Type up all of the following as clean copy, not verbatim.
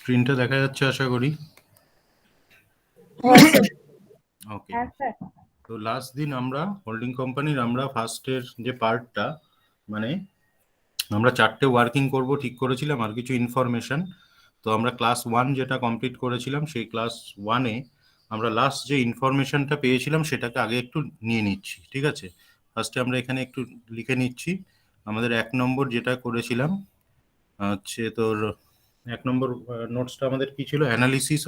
স্ক্রিনটা দেখা যাচ্ছে আশা করি। ওকে, তো লাস্ট দিন আমরা হোল্ডিং কোম্পানির আমরা ফার্স্টের যে পার্টটা মানে আমরা 4টে ওয়ার্কিং করব ঠিক করেছিলাম আর কিছু ইনফরমেশন। তো আমরা ক্লাস 1 যেটা কমপ্লিট করেছিলাম সেই ক্লাস 1-এ আমরা লাস্ট যে ইনফরমেশনটা পেয়েছিলাম সেটাকে আগে একটু নিয়ে নিচ্ছি, ঠিক আছে? ফার্স্টে আমরা এখানে একটু লিখে নিচ্ছি। আমাদের 1 নম্বর যেটা করেছিলাম হচ্ছে তোর 1 নম্বর নোটসটা আমাদের কি ছিল? Analysis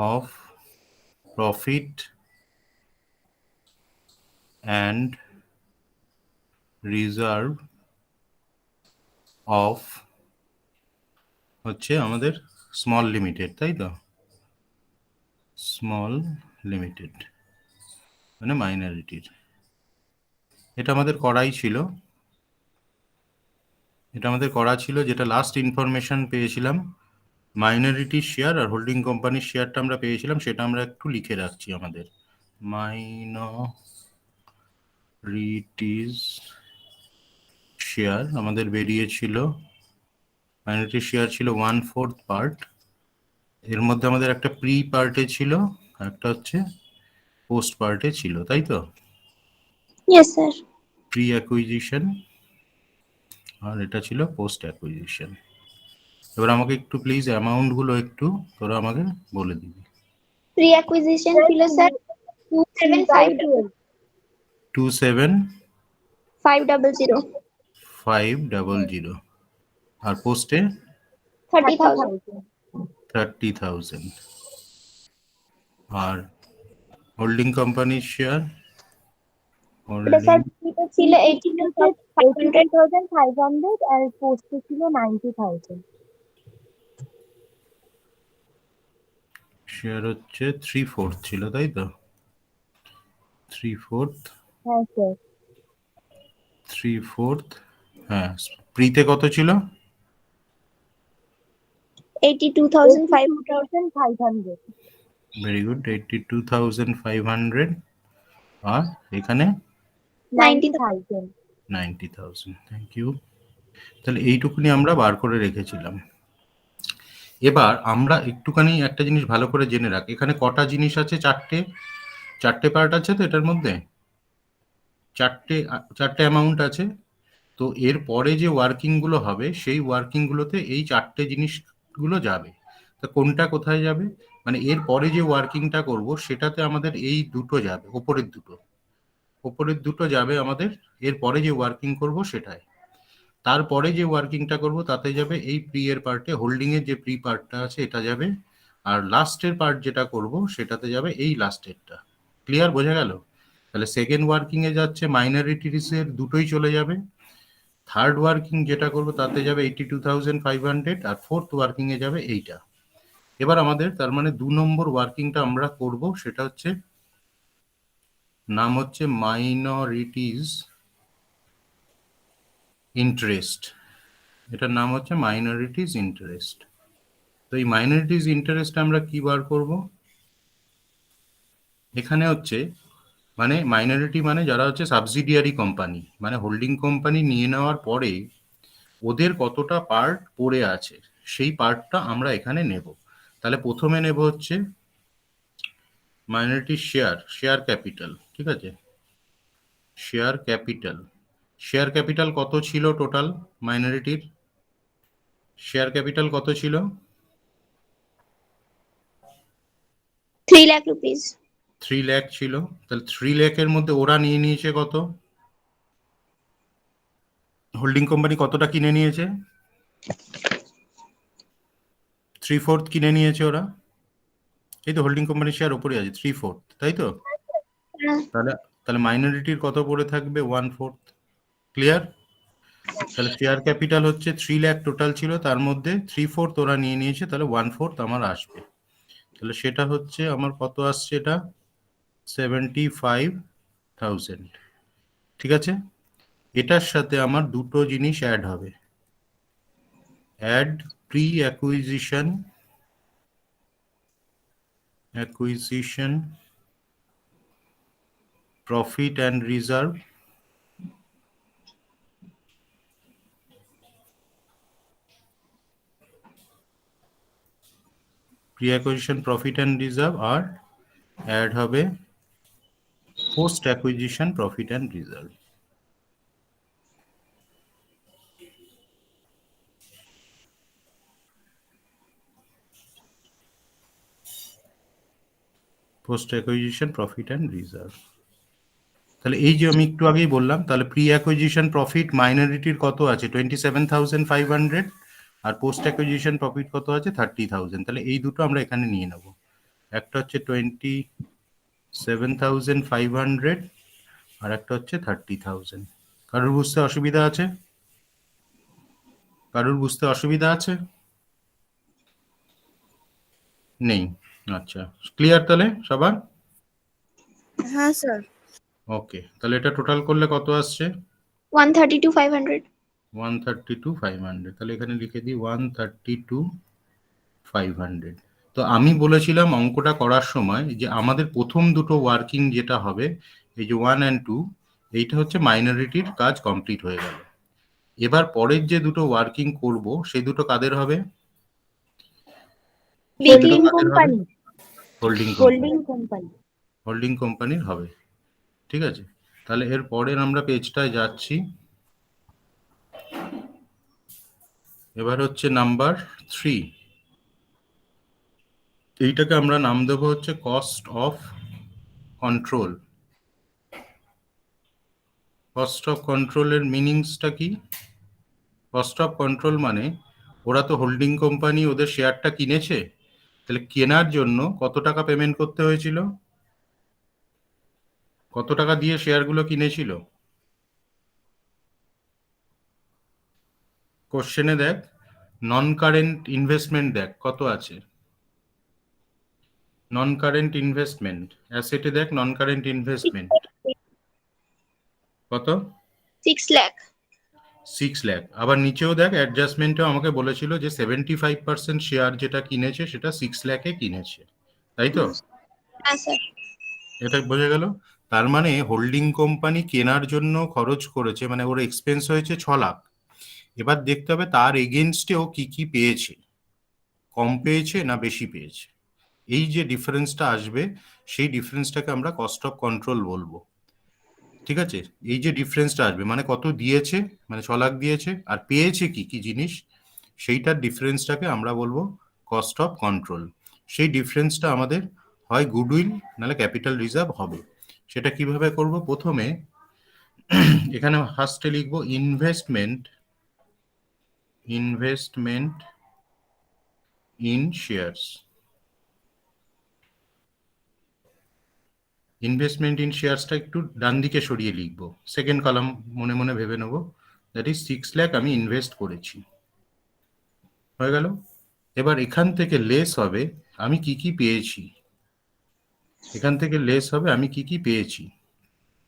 of profit and reserve of হচ্ছে আমাদের স্মল লিমিটেড, তাই তো? স্মল লিমিটেড মানে মাইনরিটির, এটা আমাদের করাই ছিল। যেটা লাস্ট ইনফরমেশন পেয়েছিলাম মাইনরিটির শেয়ার আর হোল্ডিং কোম্পানির শেয়ারটা আমরা পেয়েছিলাম, সেটা আমরা একটু লিখে রাখছি। আমাদের মাইনরিটিস শেয়ার আমাদের বেরিয়েছিল, মাইনরিটির শেয়ার ছিল 1/4 পার্ট। এর মধ্যে আমাদের একটা প্রি পার্টে ছিল, একটা হচ্ছে পোস্ট পার্টে ছিল, তাই তো? Yes, sir. প্রি অ্যাকুইজিশন আর এটা ছিল পোস্ট অ্যাকুইজিশন। এবার আমাকে একটু প্লিজ অ্যামাউন্ট গুলো একটু তোরা আমাকে বলে দিবি। Pre-acquisition ছিল স্যার 27500 27500 আর পোস্টে 30,000 30,000 আর হোল্ডিং কোম্পানির শেয়ার এটা স্যার এটা ছিল 82,500 আর পোস্টে ছিল 90,000 শেয়ার হচ্ছে 3/4 ছিল, তাই তো? 3/4 হ্যাঁ স্যার 3/4 হ্যাঁ। প্রিতে কত ছিল? 82,500 ভেরি গুড, 82,500 আর এখানে 90,000 90,000। Thank you. তাহলে এইটুকুনি আমরা বার করে রেখেছিলাম। এবার আমরা একটুখানি একটা জিনিস ভালো করে জেনে রাখ, এখানে কটা জিনিস আছে? চারটে পার্ট আছে তো এটার মধ্যে, চারটে অ্যামাউন্ট আছে। তো এর পরে যে ওয়ার্কিং গুলো হবে সেই ওয়ার্কিং গুলোতে এই চারটে জিনিসগুলো যাবে। তা কোনটা কোথায় যাবে? মানে এর পরে যে ওয়ার্কিংটা করব সেটাতে আমাদের এই দুটো যাবে, ওপরের দুটো যাবে আমাদের। এর পরে যে ওয়ার্কিং করব সেটাই, তারপরে যে ওয়ার্কিংটা করব তাতে যাবে এই প্রি এর পার্টে, হোল্ডিং এর যে প্রি পার্টটা আছে এটা যাবে, আর লাস্টের পার্ট যেটা করব সেটাতে যাবে এই লাস্টেরটা। ক্লিয়ার? বোঝা গেল? তাহলে সেকেন্ড ওয়ার্কিং এ যাচ্ছে মাইনরিটিস এর দুটোই চলে যাবে, থার্ড ওয়ার্কিং যেটা করব তাতে যাবে 82,500 আর ফোর্থ ওয়ার্কিং এ যাবে এইটা। এবার আমাদের তার মানে 2 নম্বর ওয়ার্কিংটা আমরা করব, সেটা হচ্ছে নাম হচ্ছে মাইনরিটিস ইন্টারেস্ট। এটার নাম হচ্ছে মাইনরিটিস ইন্টারেস্ট। তো এই মাইনরিটিস ইন্টারেস্ট আমরা কি বার করব? এখানে হচ্ছে মানে মাইনরিটি মানে যারা হচ্ছে সাবসিডিয়ারি কোম্পানি, মানে হোল্ডিং কোম্পানি নিয়ে নেওয়ার পরে ওদের কতটা পার্ট পড়ে আছে সেই পার্টটা আমরা এখানে নেব। তাহলে প্রথমে নেব হচ্ছে মাইনরিটি শেয়ার ক্যাপিটাল, ঠিক আছে? শেয়ার ক্যাপিটাল কত ছিল টোটাল? মাইনরিটির শেয়ার ক্যাপিটাল কত ছিল? 3 lakh rupees 3 লাখ ছিল। তাহলে 3 লাখের মধ্যে ওরা নিয়ে নিয়েছে কত? হোল্ডিং কোম্পানি কতটা কিনে নিয়েছে? 3/4 কিনে নিয়েছে ওরা। এই তো হোল্ডিং কোম্পানির শেয়ার ওপরে আছে 3/4, তাই তো? তাহলে তাহলে মাইনরিটির কত পড়ে থাকবে? 1/4। ক্লিয়ার? তাহলে শেয়ার ক্যাপিটাল হচ্ছে 3 লাখ টোটাল ছিল, তার মধ্যে 3/4 ওরা নিয়ে নিয়েছে, তাহলে 1/4 আমার আসবে। তাহলে সেটা হচ্ছে আমার কত আসছে? এটা 75,000, ঠিক আছে? এটার সাথে আমার দুটো জিনিস অ্যাড হবে, add pre acquisition profit and reserve pre acquisition profit and reserve আর অ্যাড হবে post acquisition profit and reserve. Post acquisition profit and reserve. তাহলে এই যে আমি একটু আগেই বললাম, তাহলে প্রি অ্যাকুইজিশন প্রফিট মাইনরিটির কত আছে 27,500, আর পোস্ট অ্যাকুইজিশন প্রফিট কত আছে 30,000। তাহলে এই দুটো আমরা এখানে নিয়ে নেব। একটা হচ্ছে 27,500 আর একটা হচ্ছে 30,000। কারোর বুঝতে অসুবিধা আছে? কারোর বুঝতে অসুবিধা আছে? নেই? আচ্ছা, ক্লিয়ার তাহলে সবার? হ্যাঁ স্যার। ওকে, তাহলে এটা টোটাল করলে কত আসছে? 132,500। 132,500। তাহলে এখানে লিখে দিই 132,500। তো আমি বলেছিলাম অঙ্কটা করার সময় যে আমাদের প্রথম দুটো ওয়ার্কিং যেটা হবে, এই যে 1 and 2, এইটা হচ্ছে মাইনরিটির কাজ কমপ্লিট হয়ে গেল। এবার পরের যে দুটো ওয়ার্কিং করব সেই দুটো কাদের হবে? হোল্ডিং কাদের হবে? Company. Holding holding company. Holding কোম্পানির হবে। ঠিক আছে, তাহলে এর পরের আমরা পেজটায় যাচ্ছি। এবার হচ্ছে নাম্বার 3। এইটাকে আমরা নাম দেবো হচ্ছে cost of control. Cost of কন্ট্রোলের মিনিংসটা কি? কস্ট অফ কন্ট্রোল মানে ওরা তো হোল্ডিং কোম্পানি, ওদের শেয়ারটা কিনেছে, তাহলে কেনার জন্য কত টাকা পেমেন্ট করতে হয়েছিল? কত টাকা দিয়ে শেয়ারগুলো কিনেছিল? কোশ্চেনে দেখ, নন কারেন্ট ইনভেস্টমেন্ট দেখ কত আছে। নন কারেন্ট ইনভেস্টমেন্ট অ্যাসেটে দেখ, নন কারেন্ট ইনভেস্টমেন্ট কত? 6 লাখ। 6 লাখ। আবার নিচেও দেখ, অ্যাডজাস্টমেন্টেও আমাকে বলেছিল যে 75% শেয়ার যেটা কিনেছে সেটা 6 লাখে কিনেছে, তাই তো? হ্যাঁ স্যার। এটা বোঝা গেল। তার মানে হোল্ডিং কোম্পানি কেনার জন্য খরচ করেছে, মানে ওর এক্সপেন্স হয়েছে 6 লাখ। এবার দেখতে হবে তার এগেনস্টে ও কি কি পেয়েছে, কম পেয়েছে না বেশি পেয়েছে। এই যে ডিফারেন্সটা আসবে, সেই ডিফারেন্সটাকে আমরা কস্ট অফ কন্ট্রোল বলবো। ঠিক আছে, এই যে ডিফারেন্সটা আসবে মানে কত দিয়েছে, মানে 6 লাখ দিয়েছে, আর পেয়েছে কি কি জিনিস, সেইটার ডিফারেন্সটাকে আমরা বলবো কস্ট অফ কন্ট্রোল। সেই ডিফারেন্সটা আমাদের হয় গুডউইল নাহলে ক্যাপিটাল রিজার্ভ হবে। সেটা কিভাবে করব? প্রথমে এখানে ফার্স্টে লিখবো investment in shares. Investment in শেয়ারসটা একটু ডান দিকে সরিয়ে লিখবো, সেকেন্ড কলাম মনে মনে ভেবে নেবো। দ্যাট ইজ 6 লাখ আমি ইনভেস্ট করেছি, হয়ে গেল। এবার এখান থেকে লেস হবে আমি কি কি পেয়েছি, এখান থেকে লেস হবে আমি কি কি পেয়েছি।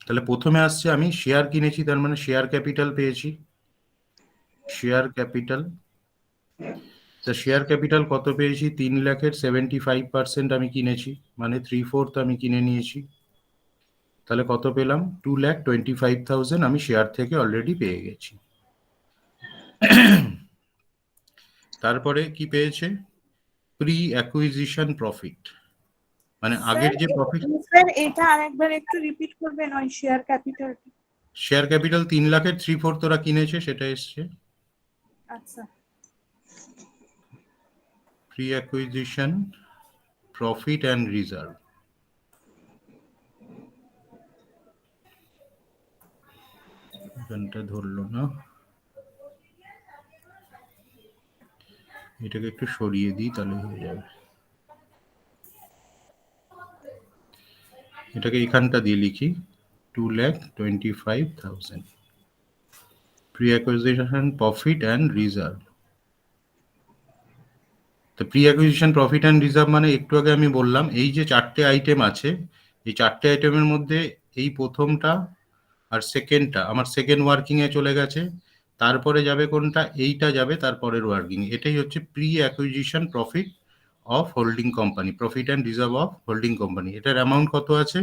তাহলে প্রথমে আসছে আমি শেয়ার কিনেছি, তার মানে শেয়ার ক্যাপিটাল পেয়েছি। শেয়ার ক্যাপিটাল, তা শেয়ার ক্যাপিটাল কত পেয়েছি? 3 লাখের 75% আমি কিনেছি, মানে 3/4 আমি কিনে নিয়েছি। তাহলে কত পেলাম? 2,25,000 আমি শেয়ার থেকে অলরেডি পেয়ে গেছি। তারপরে কি পেয়েছে? প্রি অ্যাকুইজিশন প্রফিট, মানে আগের যে প্রফিট। স্যার এটা আরেকবার একটু রিপিট করবেন, ওই শেয়ার ক্যাপিটাল। শেয়ার ক্যাপিটাল 3 লাখের 3/4 ওরা কিনেছে, সেটা এসছে আচ্ছা। Pre acquisition profit and reserve. এখানটা ধরলো না, এটাকে একটু সরিয়ে দিই তাহলে হয়ে যাবে। এটাকে এখানটা দিয়ে লিখি 2,25,000 pre acquisition profit and reserve. তো pre acquisition profit and reserve মানে একটু আগে আমি বললাম এই যে 4টে আইটেম আছে, এই 4টে আইটেমের মধ্যে এই প্রথমটা আর সেকেন্ডটা আমার সেকেন্ড ওয়ার্কিং এ চলে গেছে, তারপরে যাবে কোনটা? এইটা যাবে তারপরের ওয়ার্কিং। এটাই হচ্ছে pre acquisition profit of holding company, profit and reserve of holding company. এটার অ্যামাউন্ট কত আছে?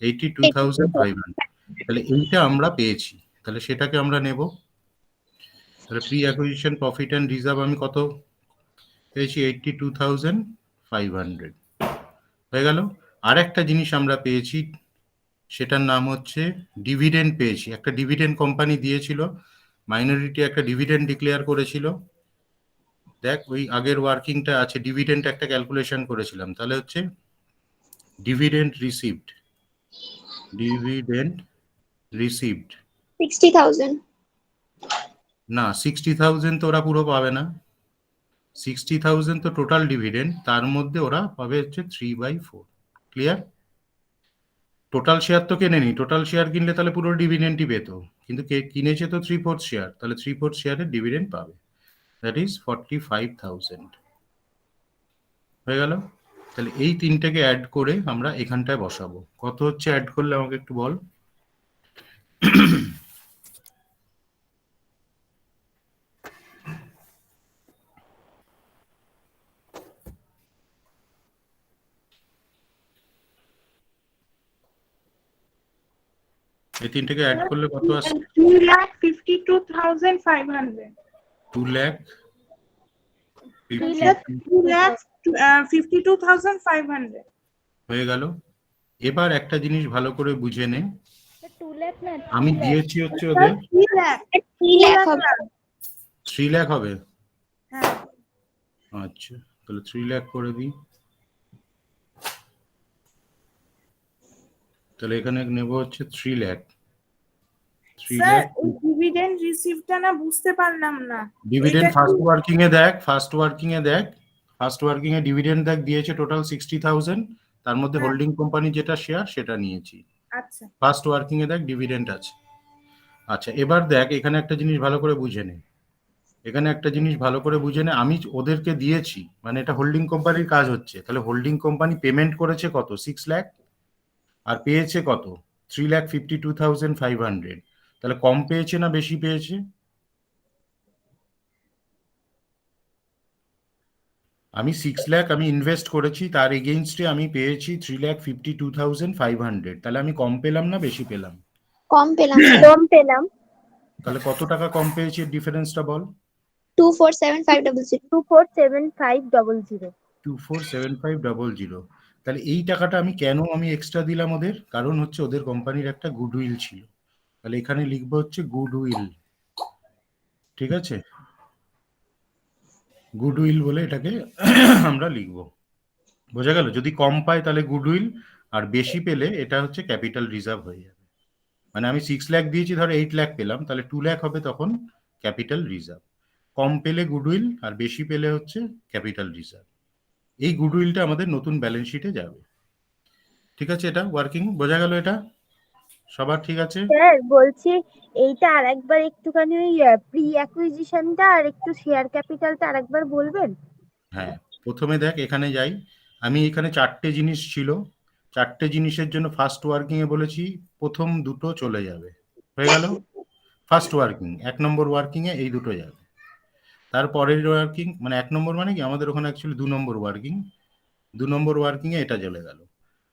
82,500। তাহলে এইটা আমরা পেয়েছি, তাহলে সেটাকে আমরা নেব। তাহলে pre acquisition profit and reserve আমি কত পেয়েছি? 82,500 500 হয়ে গেল। আর একটা জিনিস আমরা পেয়েছি, সেটার নাম হচ্ছে ডিভিডেন্ড পেয়েছি। একটা ডিভিডেন্ড কোম্পানি দিয়েছিল, মাইনরিটি একটা ডিভিডেন্ড ডিক্লেয়ার করেছিল। দেখ ওই আগের ওয়ার্কিংটা আছে, ডিভিডেন্ড একটা ক্যালকুলেশন করেছিলাম, তাহলে হচ্ছে ডিভিডেন্ড রিসিভড, ডিভিডেন্ড রিসিভড 60,000. না 60,000 তো ওরা পুরো পাবে না। 60,000 তো টোটাল ডিভিডেন্ড, তার মধ্যে ওরা পাবে হচ্ছে 3/4। ক্লিয়ার? টোটাল শেয়ার তো কেনেনি, টোটাল শেয়ার কিনলে তাহলে পুরো ডিভিডেন্ডই পেত, কিন্তু কে কিনেছে তো 3/4 শেয়ার, তাহলে 3/4 শেয়ারের ডিভিডেন্ড পাবে, দ্যাট ইজ 45,000। হয়ে গেল। তাহলে এই তিনটাকে অ্যাড করে আমরা এখানটায় বসাবো। কত হচ্ছে অ্যাড করলে আমাকে একটু বল। এই তিনটাকে অ্যাড করলে কত আসছে? 2,52,500. 2,52,500. হয়ে গেল। এবার একটা জিনিস ভালো করে বুঝে নে, 2 lakh না আমি 3 lakh। দিয়েছি হচ্ছে ওদের 3 lakh. 3 lakh হবে। 3 লাখ হবে। হ্যাঁ। আচ্ছা, তাহলে 3 লাখ করে দিই। তাহলে এখানে নেব হচ্ছে 3 লাখ। 3 স্যার লাখ ওই ডিভিডেন্ড রিসিভটা না বুঝতে পারলাম না। ডিভিডেন্ড এটা ফার্স্ট কি- ওয়ার্কিং এ দেখ, ফার্স্ট ওয়ার্কিং এ ডিভিডেন্ড দেখ দিয়েছে টোটাল 60,000, তার মধ্যে হ্যাঁ। হোল্ডিং কোম্পানি যেটা শেয়ার সেটা নিয়েছি। আচ্ছা ফার্স্ট ওয়ার্কিং এ দেখ ডিভিডেন্ড আছে। আচ্ছা এবার দেখ এখানে একটা জিনিস ভালো করে বুঝে নে, আমি ওদেরকে দিয়েছি, মানে এটা হোল্ডিং কোম্পানির কাজ হচ্ছে, তাহলে হোল্ডিং কোম্পানি পেমেন্ট করেছে কত? 6 লাখ, আর পেয়েছে কত? 3,52,500। তাহলে কম পেয়েছে না বেশি পেয়েছে? আমি 6 লাখ আমি ইনভেস্ট করেছি, তার এগেইনস্টে আমি পেয়েছি 3,52,500, তাহলে আমি কম পেলাম না বেশি পেলাম? কম পেলাম স্যার। কম পেলাম তাহলে কত টাকা কম পেয়েছি, ডিফারেন্সটা বল। 247500। 247500। 247500। তাহলে এই টাকাটা আমি এক্সট্রা দিলাম ওদের, কারণ হচ্ছে ওদের কোম্পানির একটা গুডউইল ছিল, তাহলে এখানে লিখবো হচ্ছে গুডউইল। ঠিক আছে, গুডউইল বলে এটাকে আমরা লিখবো। বোঝা গেল? যদি কম পায় তাহলে গুডউইল, আর বেশি পেলে এটা হচ্ছে ক্যাপিটাল রিজার্ভ হয়ে যাবে। মানে আমি 6 লাখ দিয়েছি, ধরো 8 লাখ পেলাম, তাহলে 2 লাখ হবে তখন ক্যাপিটাল রিজার্ভ। কম পেলে গুডউইল, আর বেশি পেলে হচ্ছে ক্যাপিটাল রিজার্ভ। এই গুডউইলটা আমাদের নতুন ব্যালেন্স শিটে যাবে। ঠিক আছে, এটা ওয়ার্কিং বোঝা গেল? এটা সবার ঠিক আছে? স্যার বলছি এইটা আরেকবার একটুখানি ওই প্রি অ্যাকুইজিশনটা আর একটু শেয়ার ক্যাপিটালটা আরেকবার বলবেন? হ্যাঁ, প্রথমে দেখ এখানে যাই, আমি এখানে 4টে জিনিস ছিল, 4টে জিনিসের জন্য ফার্স্ট ওয়ার্কিং এ বলেছি প্রথম দুটো চলে যাবে। হয়ে গেল ফার্স্ট ওয়ার্কিং। 1 নম্বর ওয়ার্কিং এ এই দুটো যাবে, তারপরের ওয়ার্কিং মানে 1 নম্বর মানে কি, আমাদের ওখানে অ্যাকচুয়ালি 2 নম্বর ওয়ার্কিং, 2 নম্বর ওয়ার্কিং এ এটা চলে গেল,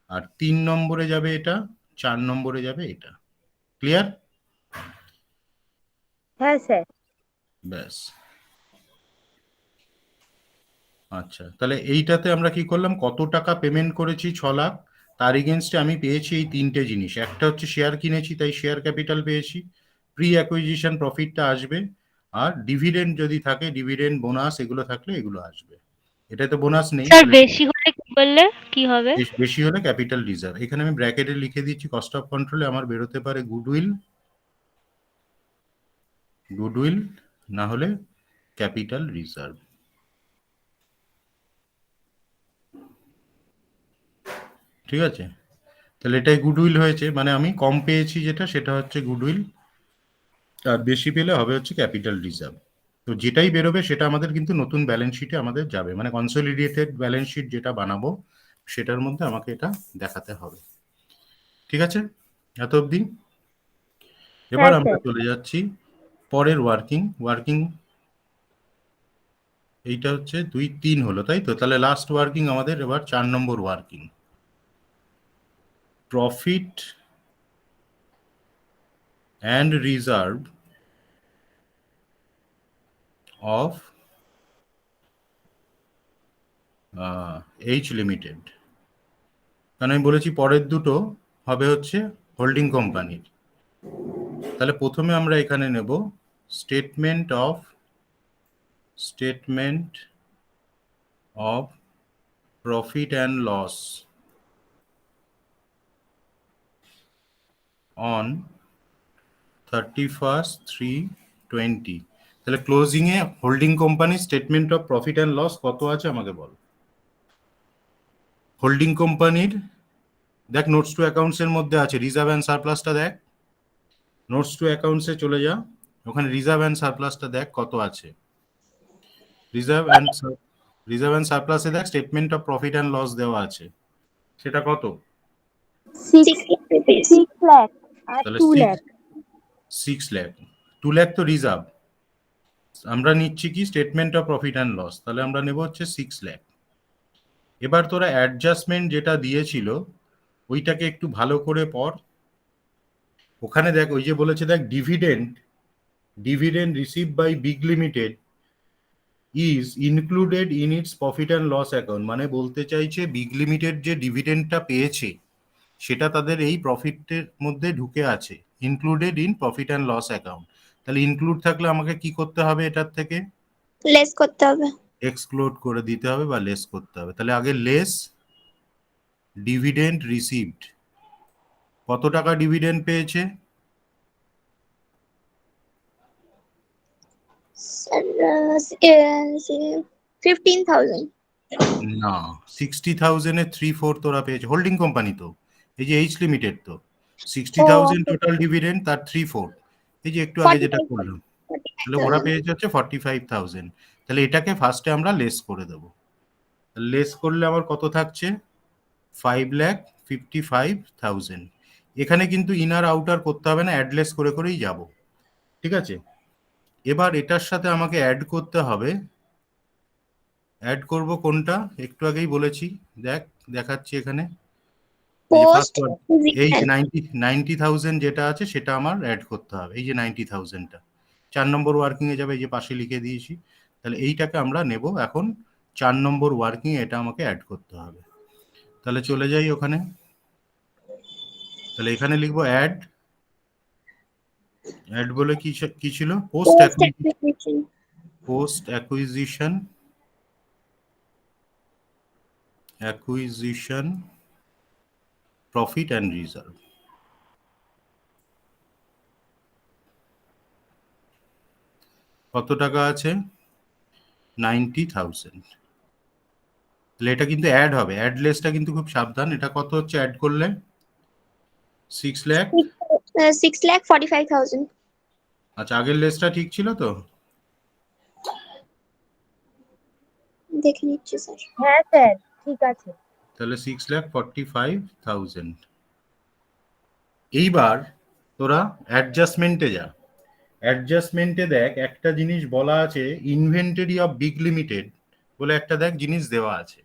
আর 3 নম্বরে যাবে এটা, 4 নম্বরে যাবে এটা। ক্লিয়ার? হ্যাঁ স্যার। ব্যাস। আচ্ছা, তাহলে এইটাতে আমরা কি করলাম, কত টাকা পেমেন্ট করেছি 6 লাখ, তার এগেনস্টে আমি পেয়েছি এই তিনটে জিনিস। একটা হচ্ছে শেয়ার কিনেছি, তাই শেয়ার ক্যাপিটাল পেয়েছি, প্রি অ্যাকুইজিশন প্রফিটটা আসবে, আর ডিভিডেন্ড যদি থাকে, ডিভিডেন্ড বোনাস এগুলো থাকলে এগুলো আসবে। এটাতে বোনাস নেই, স্যার বেশি হলে কি বললে কি হবে? বেশি হলে ক্যাপিটাল রিজার্ভ। এখানে আমি ব্র্যাকেটে লিখে দিচ্ছি, কস্ট অফ কন্ট্রোলে আমার বেরোতে পারে গুডউইল না হলে ক্যাপিটাল রিজার্ভ। ঠিক আছে, তাহলে এটাই গুডউইল হয়েছে, মানে আমি কম পেয়েছি যেটা সেটা হচ্ছে গুডউইল, আর বেশি পেলে হবে হচ্ছে ক্যাপিটাল রিজার্ভ। তো যেটাই বেরোবে সেটা আমাদের কিন্তু নতুন ব্যালেন্স শিটে আমাদের যাবে, মানে কনসলিডেটেড ব্যালেন্স শিট যেটা বানাবো সেটার মধ্যে আমাকে এটা দেখাতে হবে। ঠিক আছে, এত অবধি। এবার হ্যাঁ, আমরা স্যার। চলে যাচ্ছি পরের ওয়ার্কিং। এইটা হচ্ছে 2, 3 হলো, তাই তো? তাহলে লাস্ট ওয়ার্কিং আমাদের এবার 4 number working, profit and reserve of H limited, কারণ আমি বলেছি পরের দুটো হবে হচ্ছে হোল্ডিং কোম্পানির। তাহলে প্রথমে আমরা এখানে নেব statement of profit and loss on 31/3/20। তাহলে ক্লোজিং এ holding company statement of profit and loss কত আছে আমাকে বল। হোল্ডিং কোম্পানির দেখ নোটস টু অ্যাকাউন্টস এর মধ্যে আছে রিজার্ভ অ্যান্ড সারপ্লাসটা দেখ, নোটস টু অ্যাকাউন্টসে চলে যা, ওখানে রিজার্ভ অ্যান্ড সারপ্লাসটা দেখ কত আছে। রিজার্ভ অ্যান্ড সারপ্লাসে দেখ statement of profit and loss দেওয়া আছে, সেটা কত? 6 lakh rupees. 6 lakh আর তাহলে 2 lakh। 6 লাখ, 2 লাখ তো রিজার্ভ, আমরা নিচ্ছি কি statement of profit and loss, তাহলে আমরা নেব হচ্ছে 6 লাখ। এবার তোরা অ্যাডজাস্টমেন্ট যেটা দিয়েছিল ওইটাকে একটু ভালো করে পড়। ওখানে দেখ ওই যে বলেছে দেখ dividend receive by Big Limited is included in its profit and loss account, মানে বলতে চাইছে বিগ লিমিটেড যে ডিভিডেন্ডটা পেয়েছে সেটা তাদের এই প্রফিটের মধ্যে ঢুকে আছে, included in profit and loss account. তাহলে ইনক্লুড থাকলে আমাকে কি করতে হবে, এটার থেকে Less করতে হবে। এক্সক্লুড করে দিতে হবে বা লেস করতে হবে। তাহলে আগে লেস ডিভিডেন্ড রিসিভড, কত টাকা ডিভিডেন্ড পেয়েছে? Sir, 15,000. না, 60,000 এর 3/4 তোরা পেয়েছে, হোল্ডিং কোম্পানি তো, এই যে এইচ লিমিটেড তো 60,000 টোটাল ডিভিডেন্ড, তার 3/4 এই যে একটু আগে যেটা 45,000. করলাম, তাহলে ওরা পেয়েছে হচ্ছে 45,000। তাহলে এটাকে ফার্স্টে আমরা লেস করে দেবো। লেস করলে আমার কত থাকছে? 5,55,000। এখানে কিন্তু ইনার আউটার করতে হবে না, অ্যাডলেস করে করেই যাব, ঠিক আছে। এবার এটার সাথে আমাকে অ্যাড করতে হবে, অ্যাড করব কোনটা একটু আগেই বলেছি, দেখাচ্ছি এখানে Post এই acquisition. 90,000 যেটা আছে সেটা আমার অ্যাড করতে হবে, এই যে 90,000টা 4 নম্বর ওয়ার্কিং এ যাবে, এই যে পাশে লিখে দিয়েছি। তাহলে এইটাকে আমরা নেব এখন 4 নম্বর ওয়ার্কিং, এটা আমাকে অ্যাড করতে হবে। তাহলে চলে যাই ওখানে, তাহলে এখানে লিখবো অ্যাড বলে কি ছিল? Post acquisition. Post acquisition profit and reserve. কত টাকা আছে? 90,000। তাহলে এটা কিন্তু অ্যাড হবে, অ্যাড লেসটা কিন্তু খুব সাবধান। এটা কত হচ্ছে অ্যাড করলে? 6 লাখ। 6,45,000. আচ্ছা, আগের লেসটা ঠিক ছিল তো? দেখে নিচ্ছি স্যার। হ্যাঁ স্যার ঠিক আছে। তাহলে 6,45,000। এইবার তোরা অ্যাডজাস্টমেন্টে যা, অ্যাডজাস্টমেন্টে দেখ একটা জিনিস বলা আছে ইনভেন্টরি অফ বিগ লিমিটেড বলে একটা দেখ জিনিস দেওয়া আছে,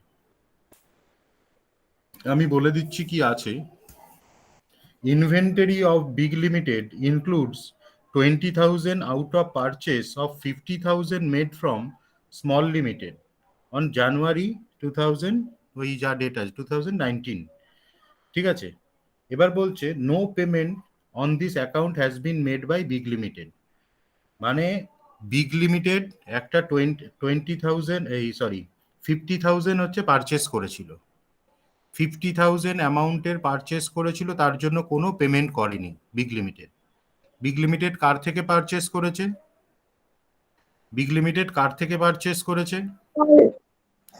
আমি বলে দিচ্ছি কি আছে। Inventory of Big Limited includes 20,000 out of purchase of 50,000 made from Small Limited on January 2000, ওই যা ডেট আছে 2019, ঠিক আছে। এবার বলছে no payment on this account has been made by Big Limited, মানে বিগ লিমিটেড একটা 20,000 50,000 হচ্ছে পারচেস করেছিল, 50,000 অ্যামাউন্টের পারচেস করেছিল, তার জন্য কোনো পেমেন্ট করেনি বিগ লিমিটেড। বিগ লিমিটেড কার থেকে পারচেস করেছে? বিগ লিমিটেড কার থেকে পারচেস করেছে?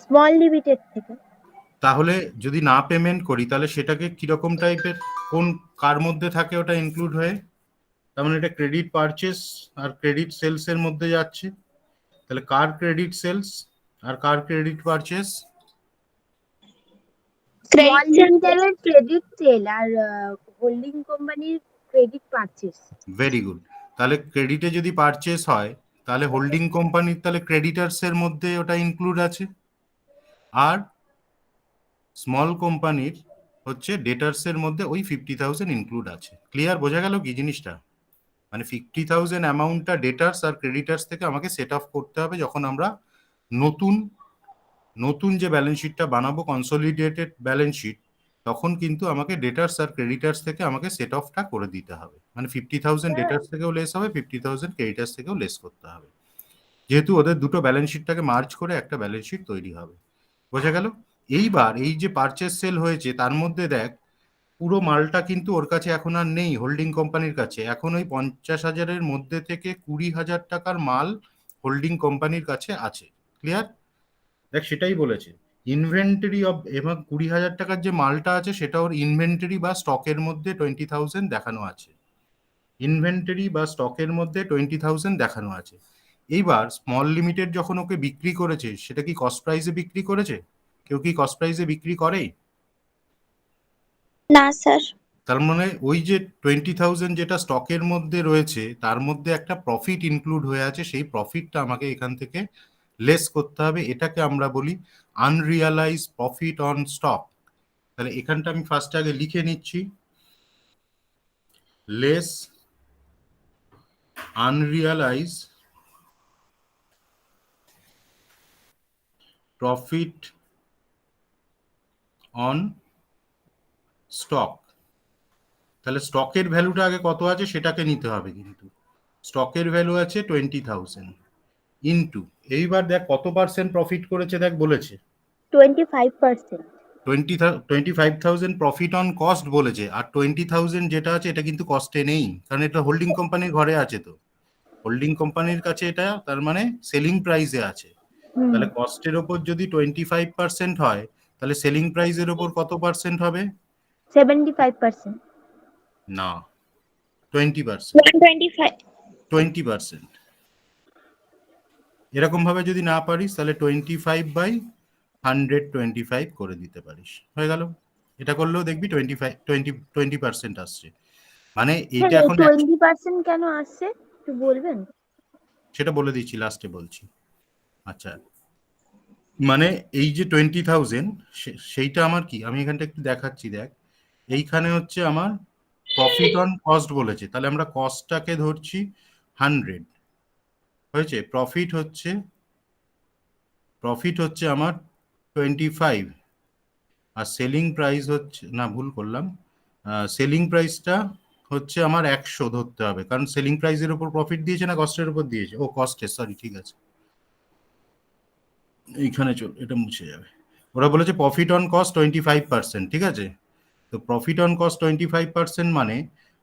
স্মল লিমিটেড থেকে। তাহলে যদি না পেমেন্ট করি তাহলে সেটাকে কিরকম টাইপের, কোন কার মধ্যে থাকে ওটা ইনক্লুড হয়ে? তার মানে এটা ক্রেডিট পারচেস আর ক্রেডিট সেলস এর মধ্যে যাচ্ছে। তাহলে কার ক্রেডিট সেলস আর কার ক্রেডিট পারচেস? স্মল লিমিটেডের ক্রেডিট সেল আর হোল্ডিং কোম্পানির ক্রেডিট পারচেস। Very good. তাহলে ক্রেডিটে যদি পারচেস হয় তাহলে হোল্ডিং কোম্পানির তাহলে ক্রেডিটার্স এর মধ্যে ওটা ইনক্লুড আছে, আর স্মল কোম্পানির হচ্ছে ডেটার্স এর মধ্যে ওই 50,000 ইনক্লুড আছে। ক্লিয়ার, বোঝা গেল কি জিনিসটা? মানে 50,000 অ্যামাউন্টটা ডেটার্স আর ক্রেডিটার্স থেকে আমাকে সেট অফ করতে হবে যখন আমরা নতুন নতুন যে ব্যালেন্স শিটটা বানাবো কনসলিডেটেড ব্যালেন্স শিট, তখন কিন্তু আমাকে ডেটার্স আর ক্রেডিটার্স থেকে আমাকে সেট অফটা করে দিতে হবে, মানে 50,000 ডেটার্স থেকেও লেস হবে, 50,000 ক্রেডিটার্স থেকেও লেস করতে হবে, যেহেতু ওদের দুটো ব্যালেন্স শিটটাকে মার্জ করে একটা ব্যালেন্স শিট তৈরি হবে। বোঝা গেল? এইবার এই যে পারচেস সেল হয়েছে তার মধ্যে দেখ পুরো মালটা কিন্তু ওর কাছে এখন আর নেই, হোল্ডিং কোম্পানির কাছে। এখন ওই 50,000-এর মধ্যে থেকে 20,000 টাকার মাল হোল্ডিং কোম্পানির কাছে আছে। ক্লিয়ার? দেখ সেটাই বলেছে ইনভেন্টরি অফ, এবং 20,000 টাকার যে মালটা আছে সেটা ওর ইনভেন্টরি বা স্টকের মধ্যে 20,000 দেখানো আছে। ইনভেন্টরি বা স্টকের মধ্যে 20,000 দেখানো আছে। এইবার স্মল লিমিটেড যখন ওকে বিক্রি করেছে সেটা কি কস্ট প্রাইসে বিক্রি করেছে? কেউ কি কস্ট প্রাইসে বিক্রি করে? না স্যার। তার মানে ওই যে 20,000 যেটা স্টকের মধ্যে রয়েছে তার মধ্যে একটা প্রফিট ইনক্লুড হয়ে আছে, সেই প্রফিটটা আমাকে এখান থেকে লেস করতে হবে। এটাকে আমরা বলি আনরিয়ালাইজ প্রফিট অন স্টক। তাহলে এখানটা আমি ফার্স্ট আগে লিখে নিচ্ছি, less unrealise profit on stock. তাহলে স্টকের ভ্যালুটা আগে কত আছে সেটাকে নিতে হবে, কিন্তু স্টকের ভ্যালু আছে 20,000 ইন্টু, এইবার দেখ কত পার্সেন্ট প্রফিট করেছে, দেখ বলেছে 25%। 25,000 প্রফিট অন কস্ট বলেছে, আর 20,000 যেটা আছে এটা কিন্তু কস্টে নেই, কারণ এটা হোল্ডিং কোম্পানির ঘরে আছে, তো হোল্ডিং কোম্পানির কাছে এটা তার মানে সেলিং প্রাইসে আছে। তাহলে কস্টের ওপর যদি 25% হয় তাহলে সেলিং প্রাইসের ওপর কত পার্সেন্ট হবে? 75%। না, 20%। 125। 20%। এরকম ভাবে যদি না পারিস তাহলে 25/125 করে দিতে পারিস, হয়ে গেল। এটা করলেও দেখবি 20% আসছে, মানে এইটা এখন 20% কেন আসছে একটু বলবেন? সেটা বলে দিচ্ছি, লাস্টে বলছি। আচ্ছা, মানে এই যে 20,000 সেইটা আমার কি, আমি এখানটা একটু দেখাচ্ছি, দেখ এইখানে হচ্ছে আমার প্রফিট অন কস্ট বলেছে, তাহলে আমরা কস্টটাকে ধরছি 100 হয়েছে, প্রফিট হচ্ছে আমার 25, আর সেলিং প্রাইস হচ্ছে, না ভুল করলাম, সেলিং প্রাইসটা হচ্ছে আমার 100 ধরতে হবে, কারণ সেলিং প্রাইসের উপর প্রফিট দিয়েছে না কস্টের উপর দিয়েছে, ও কস্টের, সরি ঠিক আছে, এইখানে চল এটা মুছে যাবে। ওরা বলেছে প্রফিট অন কস্ট 25%, ঠিক আছে? তো প্রফিট অন কস্ট 25% মানে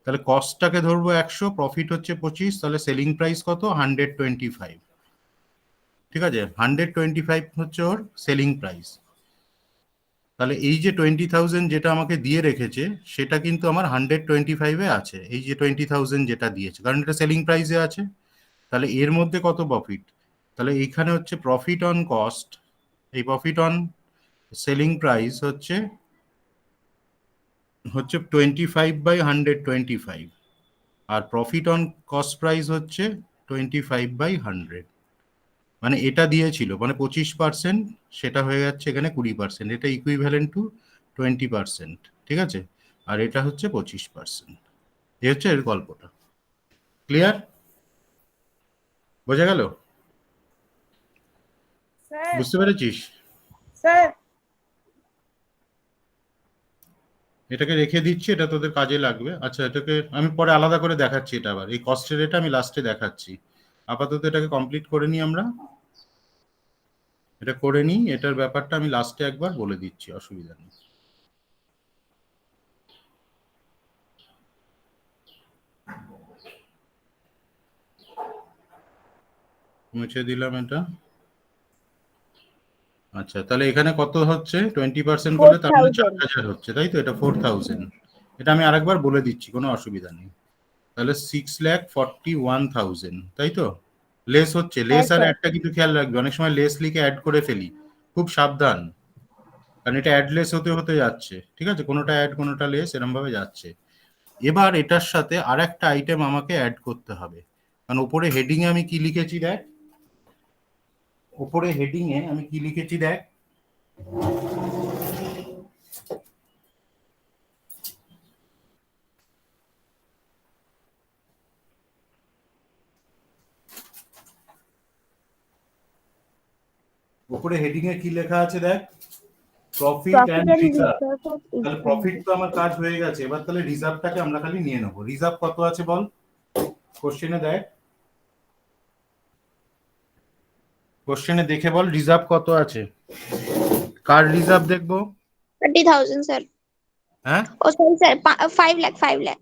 তাহলে কস্টটাকে ধরবো 100, প্রফিট হচ্ছে 25, তাহলে সেলিং প্রাইস কত? 125, ঠিক আছে? 125 হচ্ছে ওর সেলিং প্রাইস। তাহলে এই যে 20,000 যেটা আমাকে দিয়ে রেখেছে সেটা কিন্তু আমার 125-এ আছে, এই যে 20,000 যেটা দিয়েছে, কারণ এটা সেলিং প্রাইসে আছে। তাহলে এর মধ্যে কত প্রফিট? তাহলে এইখানে হচ্ছে প্রফিট অন কস্ট, এই প্রফিট অন সেলিং প্রাইস হচ্ছে 25/125, আর প্রফিট অন কস্ট প্রাইস হচ্ছে 25/100, মানে এটা দিয়েছিল মানে 25%, সেটা হয়ে যাচ্ছে এখানে 20%, এটা ইকুইভ্যালেন্ট টু 20%, ঠিক আছে? আর এটা হচ্ছে 25%। এই হচ্ছে এর গল্পটা। ক্লিয়ার? বোঝা গেল? স্যার বুঝতে পেরেছিস? স্যার এটাকে রেখে দিচ্ছি, এটা তোদের কাজে লাগবে। আচ্ছা, এটাকে আমি পরে আলাদা করে দেখাচ্ছি, এটা আবার এই কস্টের এটা আমি লাস্টে দেখাচ্ছি। আপাতত এটাকে কমপ্লিট করে নিই আমরা, এটা করে নিই, এটার ব্যাপারটা আমি লাস্টে একবার বলে দিচ্ছি, অসুবিধা নেই। মুছে দিলাম এটা। আচ্ছা, তাহলে এখানে কত হচ্ছে? 20% করলে তার মানে 4000। 4,000 হচ্ছে, তাই তো? এটা 4,000। এটা আমি আরেকবার বলে দিচ্ছি, কোনো অসুবিধা নেই। তাহলে 6,41,000, তাই তো? লেস হচ্ছে, হ্যাঁ লেস আর স্যার। অ্যাডটা কিন্তু খেয়াল রাখবে, অনেক সময় লেস লিখে অ্যাড করে ফেলি, খুব সাবধান, কারণ এটা অ্যাডলেস হতে হতে যাচ্ছে, ঠিক আছে? কোনোটা অ্যাড কোনোটা লেস এরম ভাবে যাচ্ছে। এবার এটার সাথে আর একটা আইটেম আমাকে অ্যাড করতে হবে, কারণ উপরে হেডিং এ আমি কি লিখেছি দেখ, উপরে হেডিং এ আমি কি লিখেছি দেখ, উপরে হেডিং এ কি লেখা আছে দেখ, profit profit and and reserve. Reserve of তাহলে প্রফিট তো আমার কাজ হয়ে গেছে, এবার তাহলে রিজার্ভটাকে আমরা খালি নিয়ে নেবো। রিজার্ভ কত আছে বল, কোশ্চেনে দেখ, কোশ্চেনে দেখে বল রিজার্ভ কত আছে। কার রিজার্ভ দেখবো? 30,000 স্যার। হ্যাঁ ও সরি স্যার, 5 লাখ 5 লাখ।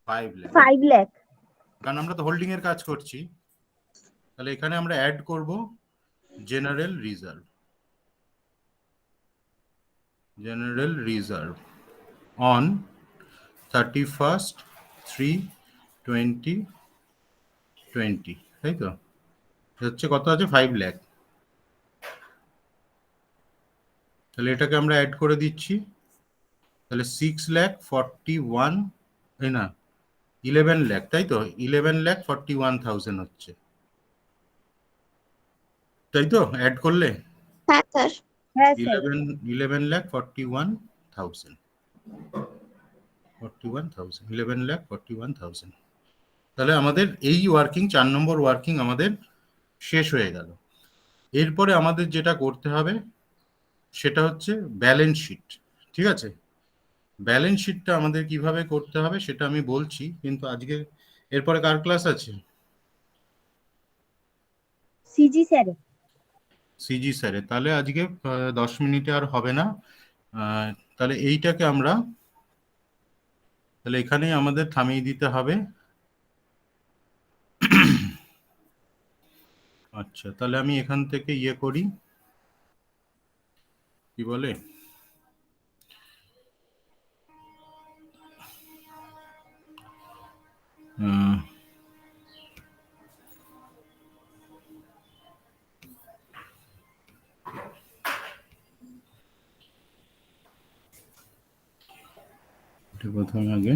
5 লাখ, 5 লাখ। কারণ আমরা তো হোল্ডিং এর কাজ করছি। তাহলে এখানে আমরা অ্যাড করব general reserve, general reserve on 31st 3/2020, তাই তো? হচ্ছে কত আছে, 5 লাখ। তাহলে এটাকে আমরা অ্যাড করে দিচ্ছি। তাহলে 6,41,000, এই না 11 লাখ, তাই তো? 11,41,000 হচ্ছে, তাই তো? অ্যাড করলে হ্যাঁ স্যার। হ্যাঁ স্যার। 11,41,000, 11,41,000। তাহলে আমাদের এই ওয়ার্কিং, 4 নম্বর ওয়ার্কিং আমাদের শেষ হয়ে গেল। এরপরে আমাদের যেটা করতে হবে সেটা হচ্ছে ব্যালেন্স শিট, ঠিক আছে? ব্যালেন্স শিটটা আমাদের কিভাবে করতে হবে সেটা আমি বলছি, কিন্তু আজকে এরপরে কার ক্লাস আছে? CG sir. সিজি স্যারের। তাহলে আজকে 10 মিনিটে আর হবে না। তাহলে এইটাকে আমরা, তাহলে এখানেই আমাদের থামিয়ে দিতে হবে। আচ্ছা, তাহলে আমি এখান থেকে ইয়ে করি, কি বলে, প্রথমে আগে